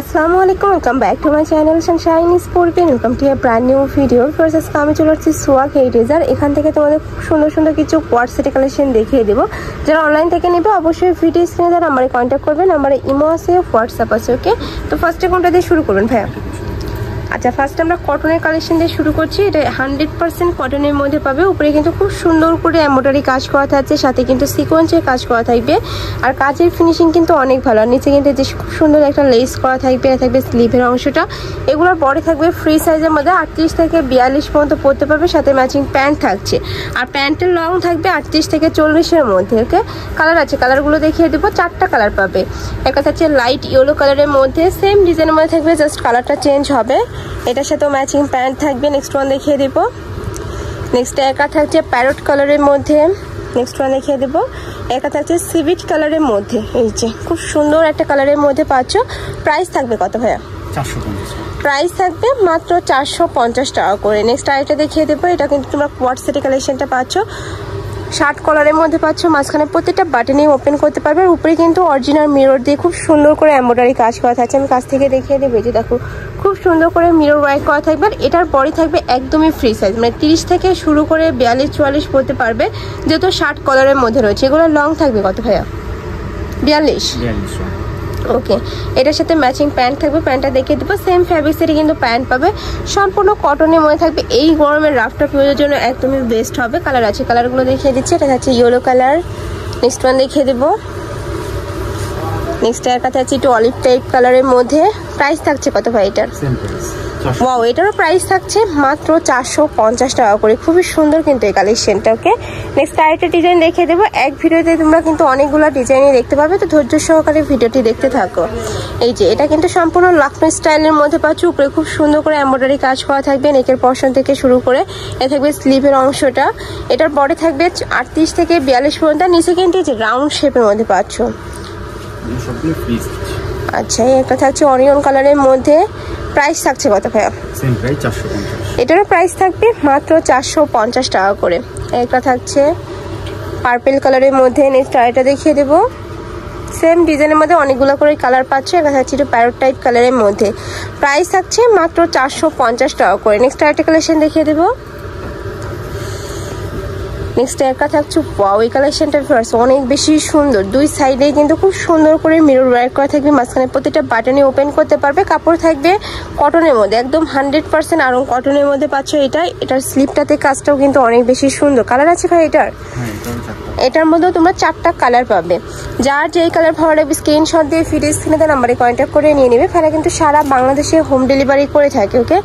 আসসালামু আলাইকুম, welcome back to my channel Sunshine sporting. Welcome to A brand new video. First আজকে আমি চলে আসছি সোয়াগ হেরিটেজার। এখান থেকে তোমাদের খুব সুন্দর সুন্দর কিছু কোয়ার্ড সেট কালেকশন দেখিয়ে দেবো। যারা অনলাইন থেকে নেবে অবশ্যই ভিডিও স্ক্রিনে তার নাম্বারে কন্ট্যাক্ট করবে। নাম্বারে ইমো আছে, হোয়াটসঅ্যাপ আছে। ওকে, তো ফার্স্টে কোনটা দিয়ে শুরু করবেন ভাইয়া? আচ্ছা, ফার্স্ট আমরা কটনের কালেকশন দিয়ে শুরু করছি। এটা 100% কটনের মধ্যে পাবে। উপরে কিন্তু খুব সুন্দর করে এমব্রয়ডারি কাজ করা থাকছে, সাথে কিন্তু সিকোয়েন্সের কাজ করা থাকবে। আর কাজের ফিনিশিং কিন্তু অনেক ভালো। আর নিচে কিন্তু যে খুব সুন্দর একটা লেস করা থাকবে, এটা থাকবে স্লিভের অংশটা। এগুলোর পরে থাকবে ফ্রি সাইজের মধ্যে 38 থেকে 42 পর্যন্ত পরতে পারবে, সাথে ম্যাচিং প্যান্ট থাকছে। আর প্যান্টের লং থাকবে 38 থেকে 40-এর মধ্যে। ওকে, কালার আছে, কালারগুলো দেখিয়ে দেবো। 4টা কালার পাবে। একটা থাকছে লাইট ইয়েলো কালারের মধ্যে, সেম ডিজাইনের মধ্যে থাকবে, জাস্ট কালারটা চেঞ্জ হবে। এটার সাথেও ম্যাচিং প্যান্ট থাকবে। নেক্সট ওয়ান দেখিয়ে দেবো। নেক্সট একা থাকছে প্যারট কালারের মধ্যে। নেক্সট ওয়ান দেখিয়ে দেবো। একা থাকছে সিভিট কালারের মধ্যে। এই যে খুব সুন্দর একটা কালারের মধ্যে পাচ্ছ। প্রাইস থাকবে কত ভাইয়া? 450। প্রাইস থাকবে মাত্র 450 টাকা করে। নেক্সট আরেকটা দেখিয়ে দেবো। এটা কিন্তু তোমরা কোয়ার্ড সেট কালেকশনটা পাচ্ছ, শার্ট কলারের মধ্যে পাচ্ছ। মাঝখানে প্রত্যেকটা বাটনই ওপেন করতে পারবে। আর উপরে কিন্তু অরিজিনাল মিরর দিয়ে খুব সুন্দর করে এমব্রয়ডারি কাজ করা থাকছে। আমি কাছ থেকে দেখিয়ে দেবো। যে দেখো খুব সুন্দর করে মিরর ওয়ার্ক করা থাকবে। আর এটার পরে থাকবে একদমই ফ্রি সাইজ, মানে 30 থেকে শুরু করে 42-44 পড়তে পারবে, যেহেতু শার্ট কলারের মধ্যে রয়েছে। এগুলো লং থাকবে কত ভাইয়া? 42। ওকে, এটার সাথে ম্যাচিং প্যান্ট থাকবে। প্যান্টটা দেখিয়ে দেবো। সেম ফ্যাব্রিক্সেরই কিন্তু প্যান্ট পাবে, সম্পূর্ণ কটনের মধ্যে থাকবে। এই গরমের রাফটা পিওরের জন্য একদমই বেস্ট হবে। কালার আছে, কালারগুলো দেখিয়ে দিচ্ছি। এটা হচ্ছে ইয়েলো কালার। নেক্সট ওয়ান দেখিয়ে দেবো। নেক্সট এর কাছে আছে একটু অলিভ টাইপ কালারের মধ্যে। প্রাইস থাকছে কত ভাই এটার? ওয়াও, এটারও প্রাইস থাকছে মাত্র 450 টাকা করে। খুবই সুন্দর কিন্তু এই কালেকশনটা। ওকে, নেক্সট আরেকটা ডিজাইন দেখিয়ে দেবো। এক ভিডিওতে তোমরা কিন্তু অনেকগুলো ডিজাইনই দেখতে পাবে, তো ধৈর্য সহকারে ভিডিওটি দেখতে থাকো। এই যে এটা কিন্তু সম্পূর্ণ লখনৌ স্টাইলের মধ্যে পাচ্ছ। উপরে খুব সুন্দর করে এমব্রয়ডারি কাজ করা থাকবে, নেকের পশন থেকে শুরু করে। এটা থাকবে স্লিভের অংশটা। এটার পরে থাকবে 38 থেকে 42 পর্যন্ত। নিচে কিন্তু এই যে রাউন্ড শেপের মধ্যে পাচ্ছ। আচ্ছা, একটা থাকছে অনিয়ন কালারের মধ্যে। প্রাইস থাকছে কত ভাইয়া? Same price 450। এটারও প্রাইস থাকবে মাত্র 450 টাকা করে। একটা থাকছে পার্পল কালারের মধ্যে। নেক্সট আরেকটা দেখিয়ে দেবো। সেম ডিজাইনের মধ্যে অনেকগুলো করে কালার পাচ্ছে। একটা থাকছে একটু প্যারট টাইপ কালারের মধ্যে। প্রাইস থাকছে মাত্র 450 টাকা করে। নেক্সট আরেকটা কালেকশন দেখিয়ে দেবো। নেক্সট একটা থাকছে, ওয়াও, এই কালেকশনটা অনেক বেশি সুন্দর। দুই সাইডে কিন্তু খুব সুন্দর করে মিরর ওয়ার্ক করা থাকবে। মাঝখানে প্রত্যেকটা বাটনে ওপেন করতে পারবে। কাপড় থাকবে কটনের মধ্যে, একদম 100% আরং কটনের মধ্যে পাচ্ছ। এটার স্লিপটাতে কাজটাও কিন্তু অনেক বেশি সুন্দর। কালার আছে ভাই এটার? এটার মধ্যেও তোমরা 4টা কালার পাবে। যার যেই কালার ভালো লাগবে স্ক্রিনশট দিয়ে ভিডিও স্ক্রিনে তার নাম্বারে কন্ট্যাক্ট করে নিয়ে নেবে। ফেরা কিন্তু সারা বাংলাদেশে হোম ডেলিভারি করে থাকে। ওকে,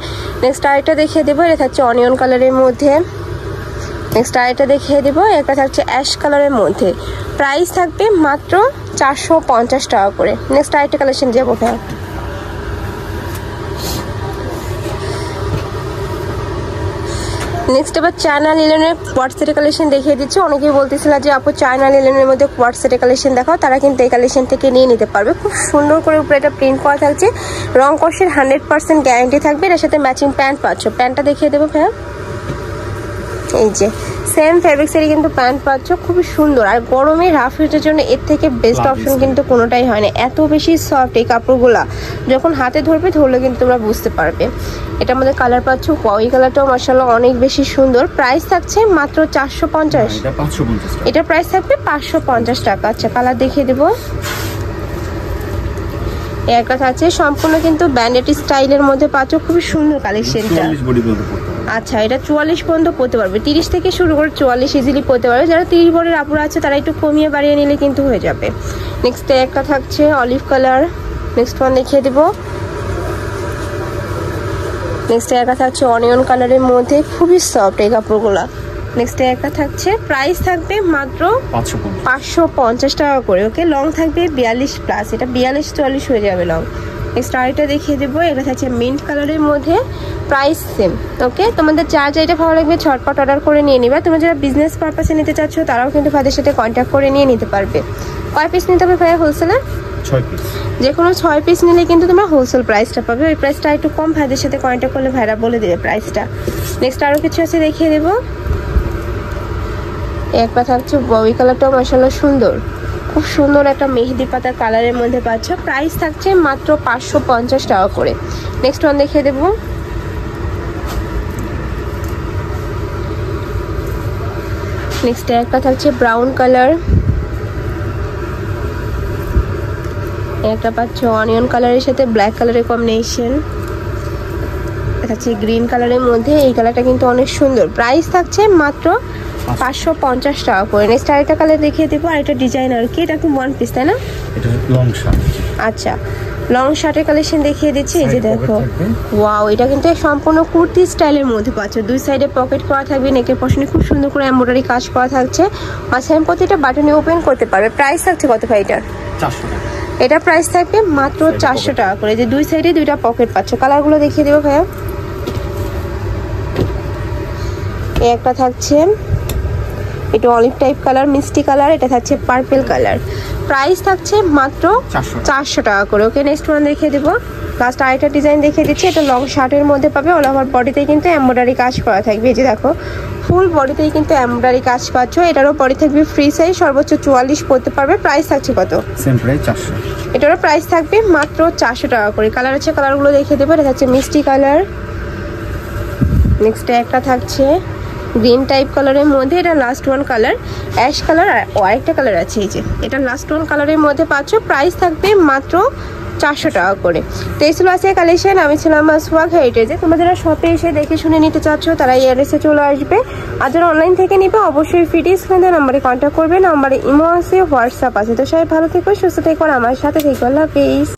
নেক্সট আরেকটা দেখিয়ে দেবো। এটা থাকছে অনিয়ন কালারের মধ্যে। নেক্সট আরেকটা দেখিয়ে দেবো। একটা থাকছে অ্যাশ কালারের মধ্যে। প্রাইস থাকবে মাত্র 450 টাকা করে। নেক্সট আরেকটা কালেকশন যাবো ভাই। নেক্সট এবার চায়না লিলেনের কোয়ার্ড সেটের কালেকশন দেখিয়ে দিচ্ছি। অনেকেই বলতেছিল যে আপু চায়না লিলেনের মধ্যে কোয়ার্ড সেটের কালেকশন দেখাও, তারা কিন্তু এই কালেকশন থেকে নিয়ে নিতে পারবে। খুব সুন্দর করে উপরে একটা প্রিন্ট করা থাকছে। রং কষের 100% গ্যারান্টি থাকবে। এর সাথে ম্যাচিং প্যান্ট পাচ্ছ। প্যান্টটা দেখিয়ে দেবো ভাইয়া। এই যে সেম ফ্যাব্রিক্সেরই কিন্তু প্যান্ট পাচ্ছ, খুবই সুন্দর। আর গরমে রাফ ইউজের জন্য এর থেকে বেস্ট অপশন কিন্তু কোনোটাই হয় না। এত বেশি সফট এই কাপড়গুলা, যখন হাতে ধরলে কিন্তু তোমরা বুঝতে পারবে। এটার মধ্যে কালার পাচ্ছ, ওই কালারটাও মাশাআল্লাহ অনেক বেশি সুন্দর। প্রাইস থাকছে মাত্র 450। এটার প্রাইস থাকবে 550 টাকা। আচ্ছা, কালার দেখিয়ে দেবো। একটা থাকছে সম্পূর্ণ কিন্তু ব্যান্ডেড স্টাইলের মধ্যে পাচ্ছ, খুবই সুন্দর কালেকশনটা। আচ্ছা, এটা 44 পর্যন্ত পড়তে পারবে। 30 থেকে শুরু করে 44 ইজিলি পড়তে পারবে। যারা 30 বরের আপুরা আছে তারা একটু কমিয়ে বাড়িয়ে নিলে কিন্তু হয়ে যাবে। নেক্সট একটা থাকছে অলিভ কালার। নেক্সট ওয়ান দেখিয়ে দেবো। নেক্সট একটা থাকছে অনিয়ন কালারের মধ্যে, খুবই সফট এই কাপড়গুলা। নেক্সট একটা থাকছে, প্রাইস থাকবে মাত্র 550 টাকা করে। ওকে, লং থাকবে 42+। এটা 42-44 হয়ে যাবে লং। নেক্সট আরেকটা দেখিয়ে দেবো। এটা থাকছে মিন্ট কালারের মধ্যে। Price same. ওকে, তোমাদের চার্জ এটা ভালো লাগবে ঝটপট অর্ডার করে নিয়ে নিবা। তোমরা যারা বিজনেস পারপাসে নিতে চাচ্ছ তারাও কিন্তু ভাইদের সাথে কন্ট্যাক্ট করে নিয়ে নিতে পারবে। কয় পিস নিতে হবে ভাইয়া হোলসেলে? 6 পিস। যে কোনো 6 পিস নিলে কিন্তু তোমরা হোলসেল প্রাইসটা পাবে। ওই প্রাইসটা একটু কম, ভাইদের সাথে কন্ট্যাক্ট করলে ভাইরা বলে দেবে প্রাইসটা। নেক্সট আরও কিছু আছে দেখিয়ে দেবো। একটা থাকছে, ওই কালারটাও মাশাআল্লাহ সুন্দর। খুব সুন্দর একটা মেহেদি পাতা কালারের মধ্যে পাচ্ছ। প্রাইস থাকছে মাত্র 550 টাকা করে। নেক্সট ওয়ান দেখিয়ে দেবো। নেক্সট একটা থাকছে ব্রাউন কালার, একটা পাচ্ছ অনিয়ন কালারের সাথে ব্ল্যাক কালারের কম্বিনেশন, থাকছে গ্রিন কালারের মধ্যে। এই কালারটা কিন্তু অনেক সুন্দর। প্রাইস থাকছে মাত্র 550 টাকা করে। নেক্সট আরেকটা কালার দেখিয়ে দেবো, আরেকটা ডিজাইনার কি, এটা কি ওয়ান পিস তাই না? এটা লং শার্ট। আচ্ছা, লং শার্টের কালেকশন দেখিয়ে দিচ্ছি। এই যে দেখো, ওয়াও, এটা কিন্তু সম্পূর্ণ কুর্তি স্টাইলের মধ্যে পাচ্ছ। দুই সাইডে পকেট করা থাকবে, নেকের পশনে খুব সুন্দর করে এমব্রয়ডারি কাজ করা থাকছে। আর সেম প্রতিটা বাটনে ওপেন করতে পারবে। প্রাইস থাকছে কত ভাই এটার? 400 টাকা। এটা প্রাইস থাকবে মাত্র 400 টাকা করে। যে দুই সাইডে দুইটা পকেট পাচ্ছ। কালারগুলো দেখিয়ে দেবো ভাইয়া। এই একটা থাকছে এটা অলিভ টাইপ কালার, মিষ্টি কালার। এটা থাকছে পার্পল কালার। প্রাইস থাকছে মাত্র 400 টাকা করে। ওকে, নেক্সট ওয়ান দেখিয়ে দেবো। লাস্ট আরেকটা ডিজাইন দেখিয়ে দিচ্ছি। এটা লং শার্টের মধ্যে পাবে। অল ওভার বডিতেই কিন্তু এমব্রয়ডারি কাজ করা থাকবে। এই যে দেখো, ফুল বডিতেই কিন্তু এমব্রয়ডারি কাজ পাচ্ছ। এটারও বডি থাকবে ফ্রি সাইজ, সর্বোচ্চ 44 পড়তে পারবে। প্রাইস থাকছে কত? Same price 400। এটারও প্রাইস থাকবে মাত্র 400 টাকা করে। কালার আছে, কালারগুলো দেখিয়ে দেবো। এটা থাকছে মিষ্টি কালার। নেক্সট একটা থাকছে গ্রিন টাইপ কালারের মধ্যে। এটা last one colour ash colour. আর আরেকটা কালার আছে, এই যে এটা লাস্ট ওয়ান কালারের মধ্যে পাচ্ছ। প্রাইস থাকবে মাত্র 400 টাকা করে। তো এই ছিল আছে কালেকশন। আমি ছিলাম সোয়াগ হেরিটেজে। তোমরা যারা শপে এসে দেখে শুনে নিতে চাচ্ছ তারা এই অ্যাড্রেসে চলে আসবে। আর যারা অনলাইন থেকে নিবে অবশ্যই ফিডি স্ক্রিনে নাম্বারে কন্ট্যাক্ট করবে। নাম্বারে ইমো আছে, হোয়াটসঅ্যাপ আছে। তো সবাই ভালো থেকো, সুস্থ থেকো, আমার সাথে থেকো। আল্লাহ হাফেজ।